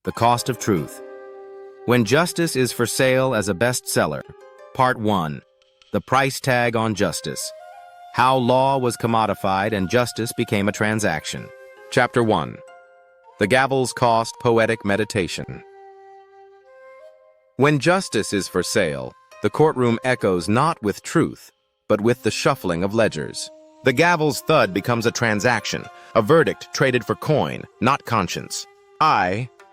The Cost of Truth. When Justice is for Sale as a Bestseller. Part 1. The Price Tag on Justice. How Law was Commodified and Justice Became a Transaction. Chapter 1. The Gavel's Cost Poetic Meditation. When justice is for sale, the courtroom echoes not with truth, but with the shuffling of ledgers. The gavel's thud becomes a transaction, a verdict traded for coin, not conscience.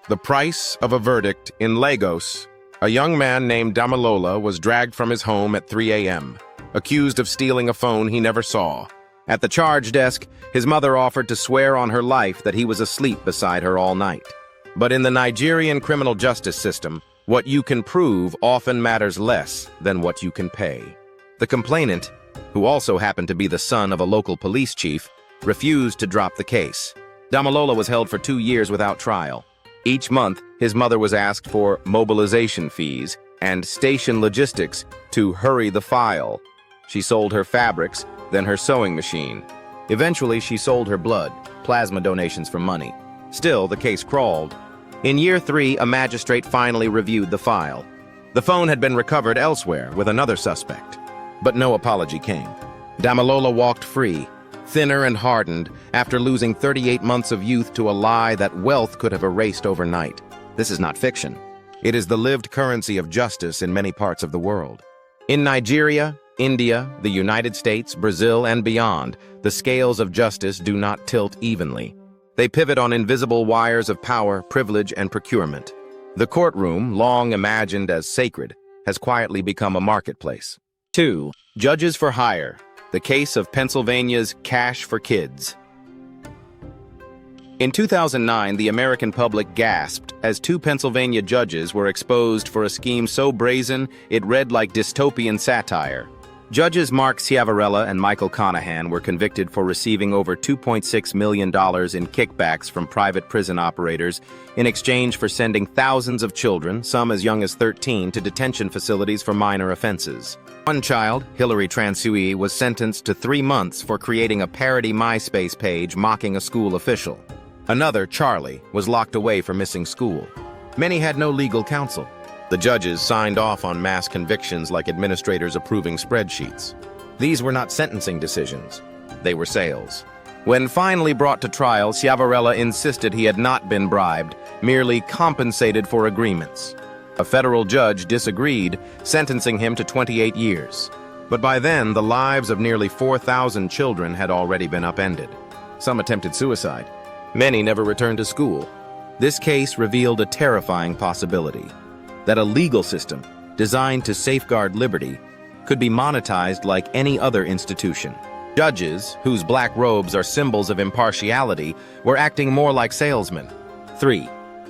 The price of a verdict in Lagos. A young man named Damilola was dragged from his home at 3 a.m., accused of stealing a phone he never saw. At the charge desk, his mother offered to swear on her life that he was asleep beside her all night. But in the Nigerian criminal justice system, what you can prove often matters less than what you can pay. The complainant, who also happened to be the son of a local police chief, refused to drop the case. Damilola was held for 2 years without trial. Each month, his mother was asked for mobilization fees and station logistics to hurry the file. She sold her fabrics, then her sewing machine. Eventually, she sold her blood, plasma donations for money. Still, the case crawled. In year 3, a magistrate finally reviewed the file. The phone had been recovered elsewhere with another suspect. But no apology came. Damilola walked free, thinner and hardened, after losing 38 months of youth to a lie that wealth could have erased overnight. This is not fiction. It is the lived currency of justice in many parts of the world. In Nigeria, India, the United States, Brazil, and beyond, the scales of justice do not tilt evenly. They pivot on invisible wires of power, privilege, and procurement. The courtroom, long imagined as sacred, has quietly become a marketplace. 2. Judges for Hire. The case of Pennsylvania's Cash for Kids. In 2009, the American public gasped as 2 Pennsylvania judges were exposed for a scheme so brazen it read like dystopian satire. Judges Mark Ciavarella and Michael Conahan were convicted for receiving over $2.6 million in kickbacks from private prison operators in exchange for sending thousands of children, some as young as 13, to detention facilities for minor offenses. One child, Hillary Transui, was sentenced to 3 months for creating a parody MySpace page mocking a school official. Another, Charlie, was locked away for missing school. Many had no legal counsel. The judges signed off on mass convictions like administrators approving spreadsheets. These were not sentencing decisions. They were sales. When finally brought to trial, Ciavarella insisted he had not been bribed, merely compensated for agreements. A federal judge disagreed, sentencing him to 28 years. But by then, the lives of nearly 4,000 children had already been upended. Some attempted suicide. Many never returned to school. This case revealed a terrifying possibility: that a legal system designed to safeguard liberty could be monetized like any other institution. Judges, whose black robes are symbols of impartiality, were acting more like salesmen. 3.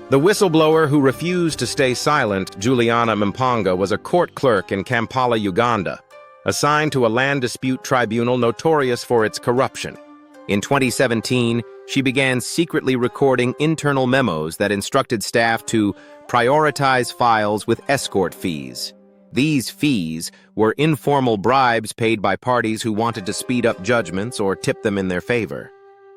The whistleblower who refused to stay silent, Juliana Mpanga, was a court clerk in Kampala, Uganda, assigned to a land dispute tribunal notorious for its corruption. In 2017, she began secretly recording internal memos that instructed staff to prioritize files with escort fees. These fees were informal bribes paid by parties who wanted to speed up judgments or tip them in their favor.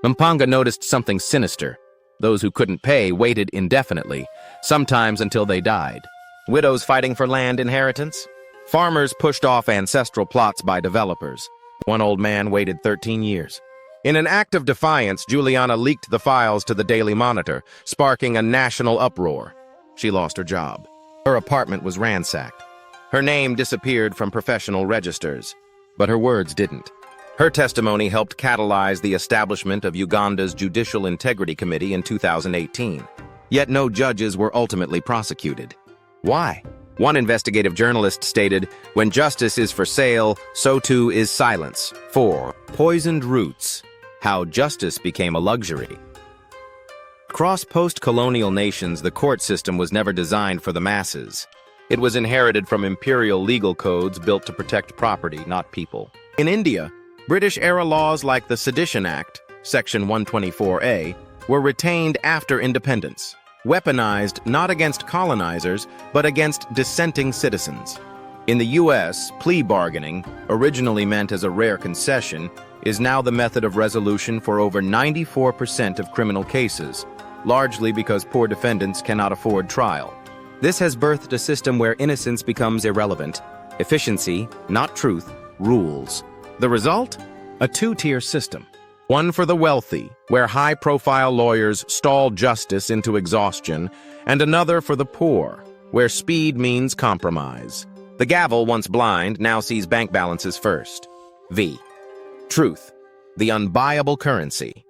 Mpanga noticed something sinister. Those who couldn't pay waited indefinitely, sometimes until they died. Widows fighting for land inheritance? Farmers pushed off ancestral plots by developers. One old man waited 13 years. In an act of defiance, Juliana leaked the files to the Daily Monitor, sparking a national uproar. She lost her job. Her apartment was ransacked. Her name disappeared from professional registers, but her words didn't. Her testimony helped catalyze the establishment of Uganda's Judicial Integrity Committee in 2018. Yet no judges were ultimately prosecuted. Why? One investigative journalist stated, "When justice is for sale, so too is silence." 4. Poisoned Roots. How Justice Became a Luxury. Across post-colonial nations, the court system was never designed for the masses. It was inherited from imperial legal codes built to protect property, not people. In India, British-era laws like the Sedition Act, Section 124A, were retained after independence, weaponized not against colonizers, but against dissenting citizens. In the U.S., plea bargaining, originally meant as a rare concession, is now the method of resolution for over 94% of criminal cases. largely because poor defendants cannot afford trial. This has birthed a system where innocence becomes irrelevant. Efficiency, not truth, rules. The result? A two-tier system. One for the wealthy, where high-profile lawyers stall justice into exhaustion, and another for the poor, where speed means compromise. The gavel, once blind, now sees bank balances first. V. Truth, the unbuyable currency.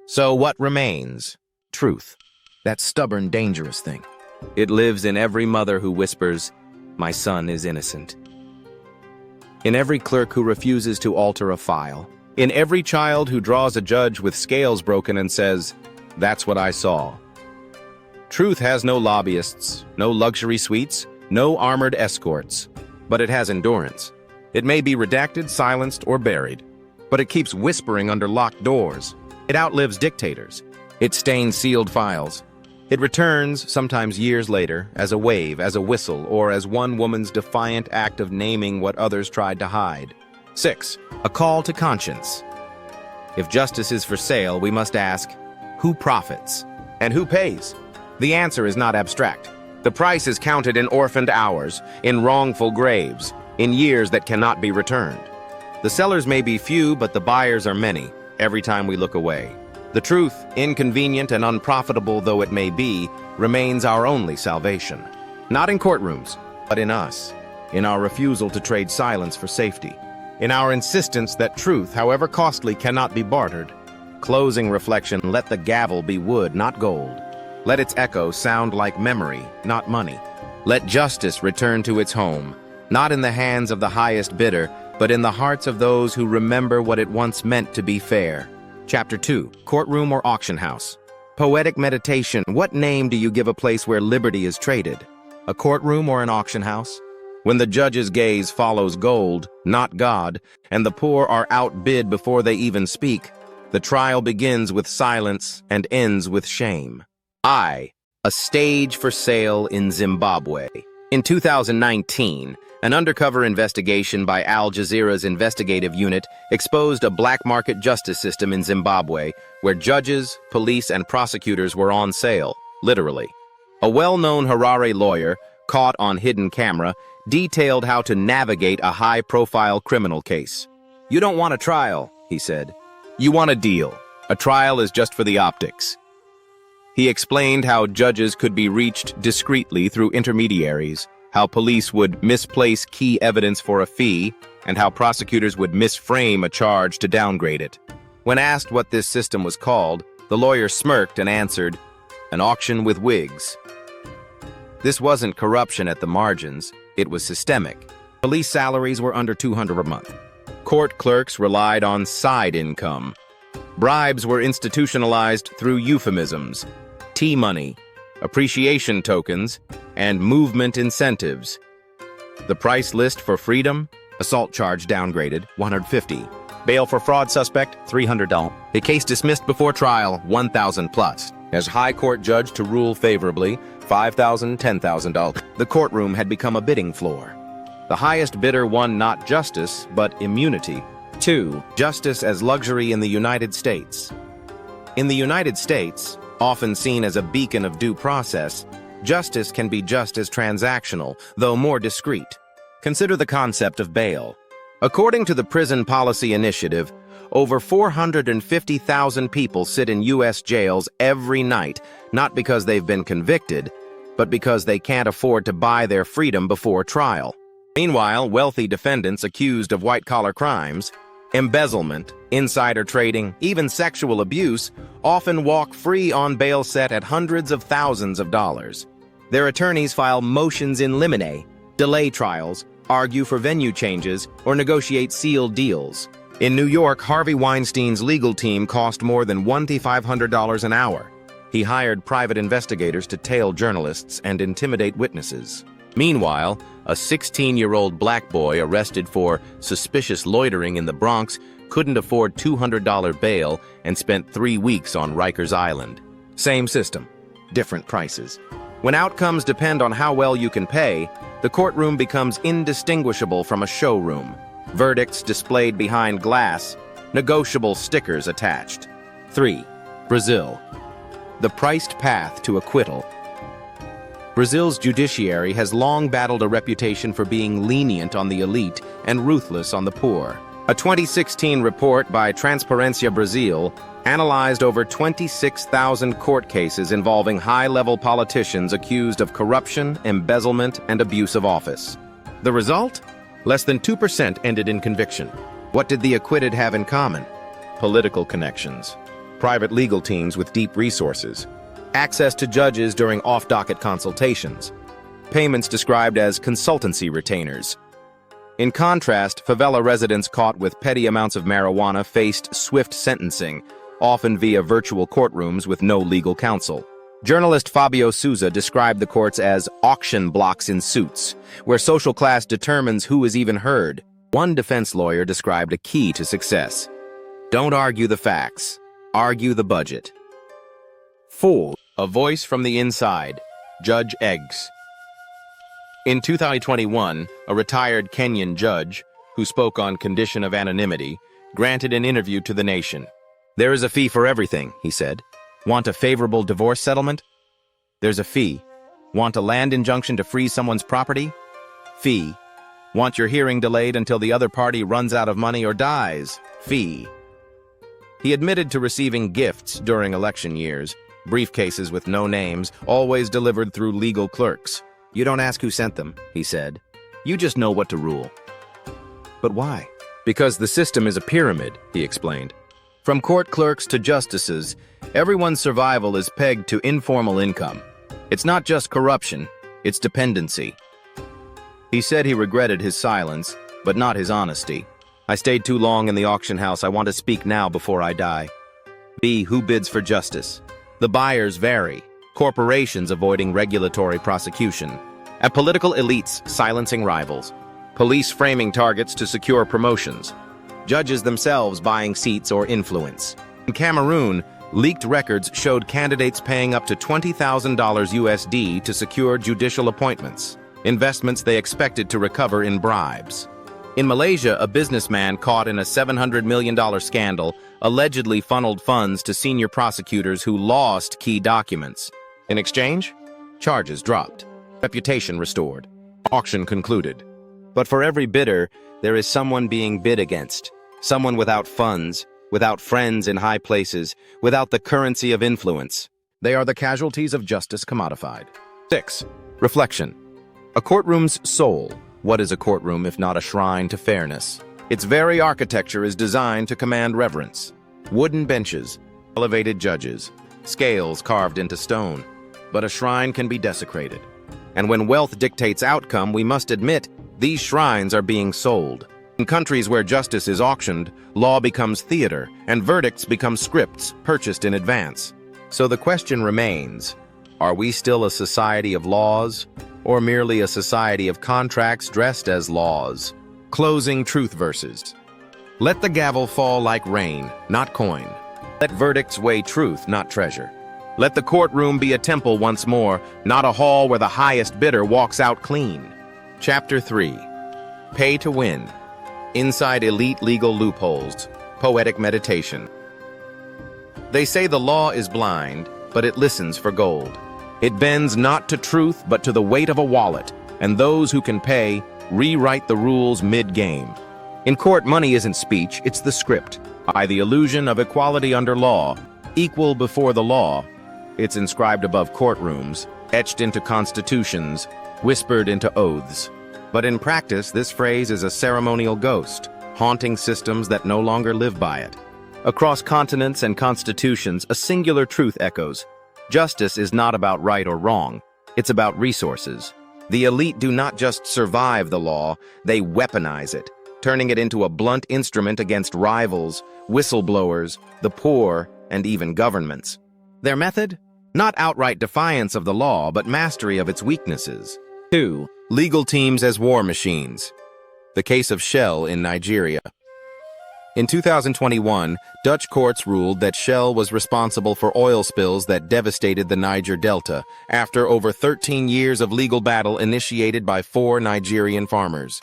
So what remains? Truth. That stubborn, dangerous thing. It lives in every mother who whispers, "My son is innocent." In every clerk who refuses to alter a file. In every child who draws a judge with scales broken and says, "That's what I saw." Truth has no lobbyists, no luxury suites, no armored escorts, but it has endurance. It may be redacted, silenced, or buried, but it keeps whispering under locked doors. It outlives dictators. It stains sealed files. It returns, sometimes years later, as a wave, as a whistle, or as one woman's defiant act of naming what others tried to hide. 6. A call to conscience. If justice is for sale, we must ask, who profits? And who pays? The answer is not abstract. The price is counted in orphaned hours, in wrongful graves, in years that cannot be returned. The sellers may be few, but the buyers are many, every time we look away. The truth, inconvenient and unprofitable though it may be, remains our only salvation. Not in courtrooms, but in us, in our refusal to trade silence for safety, in our insistence that truth, however costly, cannot be bartered. Closing reflection, let the gavel be wood, not gold. Let its echo sound like memory, not money. Let justice return to its home, not in the hands of the highest bidder, but in the hearts of those who remember what it once meant to be fair. Chapter 2. Courtroom or auction house? Poetic meditation. What name do you give a place where liberty is traded? A courtroom or an auction house? When the judge's gaze follows gold, not God, and the poor are outbid before they even speak, the trial begins with silence and ends with shame. A stage for sale in Zimbabwe. In 2019, an undercover investigation by Al Jazeera's investigative unit exposed a black market justice system in Zimbabwe where judges, police, and prosecutors were on sale, literally. A well-known Harare lawyer, caught on hidden camera, detailed how to navigate a high-profile criminal case. "You don't want a trial," he said. "You want a deal. A trial is just for the optics." He explained how judges could be reached discreetly through intermediaries, how police would misplace key evidence for a fee, and how prosecutors would misframe a charge to downgrade it. When asked what this system was called, the lawyer smirked and answered, "An auction with wigs." This wasn't corruption at the margins, it was systemic. Police salaries were under $200 a month. Court clerks relied on side income. Bribes were institutionalized through euphemisms, tea money, appreciation tokens, and movement incentives. The price list for freedom: assault charge downgraded, $150. Bail for fraud suspect, $300. A case dismissed before trial, $1,000 plus. As high court judge to rule favorably, $5,000, $10,000. The courtroom had become a bidding floor. The highest bidder won not justice, but immunity. 2. Justice as luxury in the United States. In the United States, often seen as a beacon of due process, justice can be just as transactional, though more discreet. Consider the concept of bail. According to the Prison Policy Initiative, over 450,000 people sit in U.S. jails every night, not because they've been convicted, but because they can't afford to buy their freedom before trial. Meanwhile, wealthy defendants accused of white-collar crimes, embezzlement, insider trading, even sexual abuse, often walk free on bail set at hundreds of thousands of dollars. Their attorneys file motions in limine, delay trials, argue for venue changes, or negotiate sealed deals. In New York, Harvey Weinstein's legal team cost more than $2,500 an hour. He hired private investigators to tail journalists and intimidate witnesses. Meanwhile, a 16-year-old black boy arrested for suspicious loitering in the Bronx couldn't afford $200 bail and spent 3 weeks on Rikers Island. Same system, different prices. When outcomes depend on how well you can pay, the courtroom becomes indistinguishable from a showroom. Verdicts displayed behind glass, negotiable stickers attached. 3. Brazil. the priced path to acquittal. Brazil's judiciary has long battled a reputation for being lenient on the elite and ruthless on the poor. A 2016 report by Transparência Brasil analyzed over 26,000 court cases involving high-level politicians accused of corruption, embezzlement, and abuse of office. The result? Less than 2% ended in conviction. What did the acquitted have in common? Political connections, private legal teams with deep resources, access to judges during off-docket consultations, payments described as consultancy retainers. In contrast, favela residents caught with petty amounts of marijuana faced swift sentencing, often via virtual courtrooms with no legal counsel. Journalist Fabio Souza described the courts as auction blocks in suits, where social class determines who is even heard. One defense lawyer described a key to success. Don't argue the facts, argue the budget. 4. A voice from the inside. Judge Eggs. In 2021, a retired Kenyan judge, who spoke on condition of anonymity, granted an interview to The Nation. "There is a fee for everything," he said. "Want a favorable divorce settlement? There's a fee. Want a land injunction to freeze someone's property? Fee. Want your hearing delayed until the other party runs out of money or dies? Fee." He admitted to receiving gifts during election years, briefcases with no names, always delivered through legal clerks. "You don't ask who sent them," he said. "You just know what to rule." But why? Because the system is a pyramid, he explained. From court clerks to justices, everyone's survival is pegged to informal income. It's not just corruption, it's dependency. He said he regretted his silence, but not his honesty. "I stayed too long in the auction house. I want to speak now before I die." B. Who bids for justice? The buyers vary. Corporations avoiding regulatory prosecution, and political elites silencing rivals, police framing targets to secure promotions, judges themselves buying seats or influence. In Cameroon, leaked records showed candidates paying up to $20,000 USD to secure judicial appointments, investments they expected to recover in bribes. In Malaysia, a businessman caught in a $700 million scandal allegedly funneled funds to senior prosecutors who lost key documents. In exchange, charges dropped, reputation restored, auction concluded. But for every bidder, there is someone being bid against, someone without funds, without friends in high places, without the currency of influence. They are the casualties of justice commodified. 6. Reflection. A courtroom's soul. What is a courtroom if not a shrine to fairness? Its very architecture is designed to command reverence. Wooden benches, elevated judges, scales carved into stone. But a shrine can be desecrated. And when wealth dictates outcome, we must admit these shrines are being sold. In countries where justice is auctioned, law becomes theater, and verdicts become scripts purchased in advance. So the question remains, are we still a society of laws, or merely a society of contracts dressed as laws? Closing truth verses. Let the gavel fall like rain, not coin. Let verdicts weigh truth, not treasure. Let the courtroom be a temple once more, not a hall where the highest bidder walks out clean. Chapter 3. Pay to win. Inside elite legal loopholes. Poetic meditation. They say the law is blind, but it listens for gold. It bends not to truth, but to the weight of a wallet, and those who can pay rewrite the rules mid-game. In court, money isn't speech, it's the script. By the illusion of equality under law, equal before the law, it's inscribed above courtrooms, etched into constitutions, whispered into oaths. But in practice, this phrase is a ceremonial ghost, haunting systems that no longer live by it. Across continents and constitutions, a singular truth echoes. Justice is not about right or wrong, it's about resources. The elite do not just survive the law, they weaponize it, turning it into a blunt instrument against rivals, whistleblowers, the poor, and even governments. Their method? Not outright defiance of the law, but mastery of its weaknesses. 2. Legal teams as war machines. The case of Shell in Nigeria. In 2021, Dutch courts ruled that Shell was responsible for oil spills that devastated the Niger Delta after over 13 years of legal battle initiated by 4 Nigerian farmers.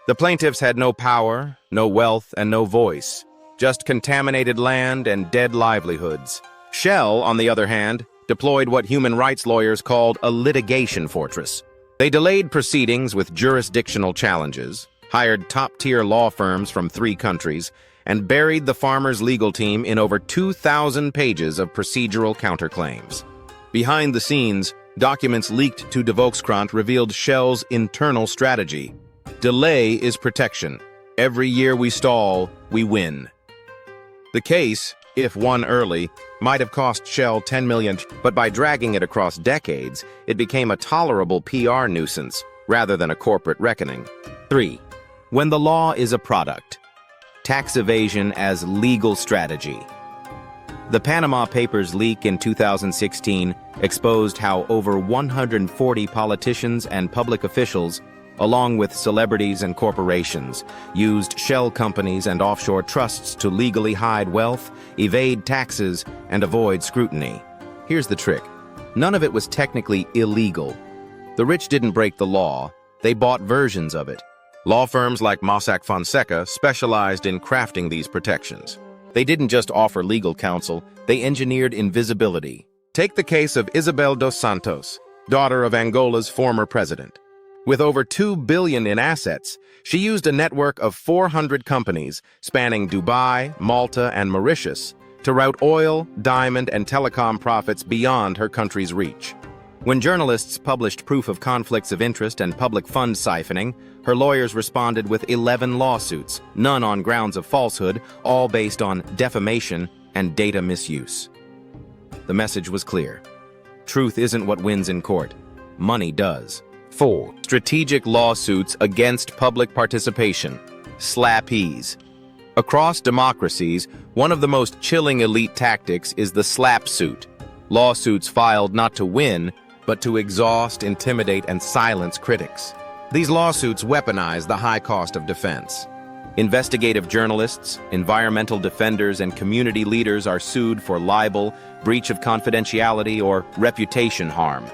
The plaintiffs had no power, no wealth, and no voice, just contaminated land and dead livelihoods. Shell, on the other hand, deployed what human rights lawyers called a litigation fortress. They delayed proceedings with jurisdictional challenges, hired top-tier law firms from 3 countries, and buried the farmers' legal team in over 2,000 pages of procedural counterclaims. Behind the scenes, documents leaked to De Volkskrant revealed Shell's internal strategy. Delay is protection. Every year we stall, we win. The case, if won early, might have cost Shell $10 million, but by dragging it across decades, it became a tolerable PR nuisance rather than a corporate reckoning. 3. When the law is a product. Tax evasion as legal strategy. The Panama Papers leak in 2016 exposed how over 140 politicians and public officials, along with celebrities and corporations, used shell companies and offshore trusts to legally hide wealth, evade taxes, and avoid scrutiny. Here's the trick. None of it was technically illegal. The rich didn't break the law, they bought versions of it. Law firms like Mossack Fonseca specialized in crafting these protections. They didn't just offer legal counsel, they engineered invisibility. Take the case of Isabel dos Santos, daughter of Angola's former president. With over $2 billion in assets, she used a network of 400 companies spanning Dubai, Malta, and Mauritius to route oil, diamond, and telecom profits beyond her country's reach. When journalists published proof of conflicts of interest and public fund siphoning, her lawyers responded with 11 lawsuits, none on grounds of falsehood, all based on defamation and data misuse. The message was clear. Truth isn't what wins in court. Money does. 4. Strategic lawsuits against public participation. SLAPPs. Across democracies, one of the most chilling elite tactics is the SLAPP suit. Lawsuits filed not to win, but to exhaust, intimidate, and silence critics. These lawsuits weaponize the high cost of defense. Investigative journalists, environmental defenders, and community leaders are sued for libel, breach of confidentiality, or reputation harm,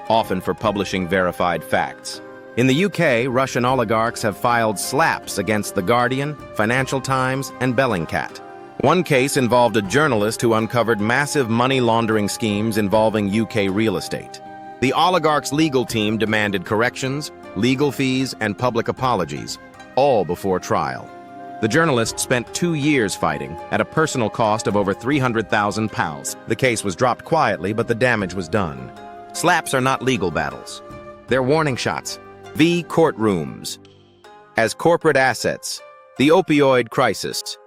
often for publishing verified facts. In the UK, Russian oligarchs have filed SLAPPs against The Guardian, Financial Times, and Bellingcat. One case involved a journalist who uncovered massive money laundering schemes involving UK real estate. The oligarch's legal team demanded corrections, legal fees, and public apologies, all before trial. The journalist spent 2 years fighting, at a personal cost of over £300,000. The case was dropped quietly, but the damage was done. SLAPPs are not legal battles. They're warning shots. V. Courtrooms. As corporate assets, the opioid crisis.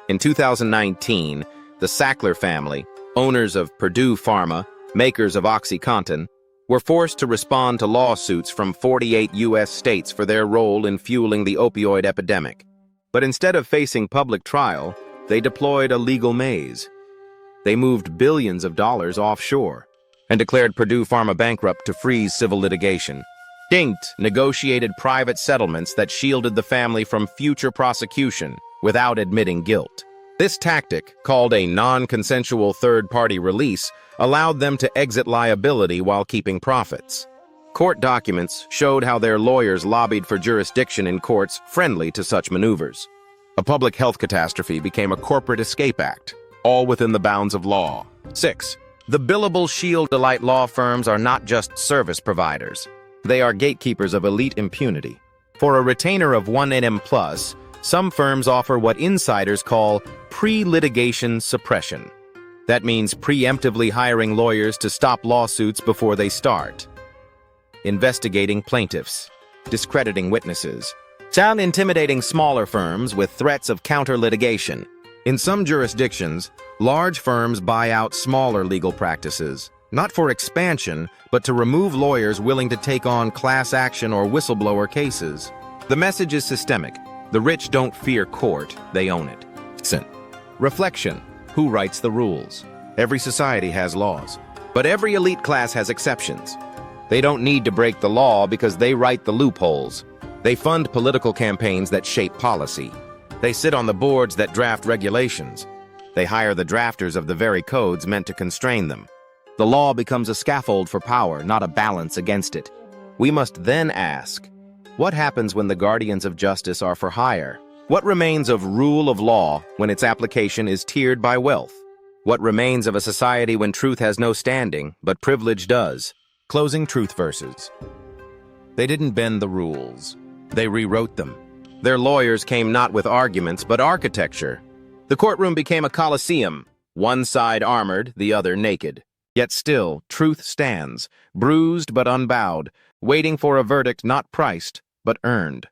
In 2019, the Sackler family, owners of Purdue Pharma, makers of OxyContin, were forced to respond to lawsuits from 48 U.S. states for their role in fueling the opioid epidemic. But instead of facing public trial, they deployed a legal maze. They moved billions of dollars offshore and declared Purdue Pharma bankrupt to freeze civil litigation. Distinct negotiated private settlements that shielded the family from future prosecution without admitting guilt. This tactic, called a non-consensual third-party release, allowed them to exit liability while keeping profits. Court documents showed how their lawyers lobbied for jurisdiction in courts friendly to such maneuvers. A public health catastrophe became a corporate escape act, all within the bounds of law. 6. The billable shield elite law firms are not just service providers. They are gatekeepers of elite impunity. For a retainer of 1 NM+, some firms offer what insiders call pre-litigation suppression. That means preemptively hiring lawyers to stop lawsuits before they start. Investigating plaintiffs. Discrediting witnesses. Sound intimidating smaller firms with threats of counter-litigation. In some jurisdictions, large firms buy out smaller legal practices, not for expansion, but to remove lawyers willing to take on class action or whistleblower cases. The message is systemic. The rich don't fear court, they own it. Reflection. Who writes the rules? Every society has laws, but every elite class has exceptions. They don't need to break the law because they write the loopholes. They fund political campaigns that shape policy. They sit on the boards that draft regulations. They hire the drafters of the very codes meant to constrain them. The law becomes a scaffold for power, not a balance against it. We must then ask, what happens when the guardians of justice are for hire? What remains of rule of law when its application is tiered by wealth? What remains of a society when truth has no standing, but privilege does? Closing truth verses. They didn't bend the rules. They rewrote them. Their lawyers came not with arguments, but architecture. The courtroom became a coliseum, one side armored, the other naked. Yet still, truth stands, bruised but unbowed, waiting for a verdict not priced, but earned.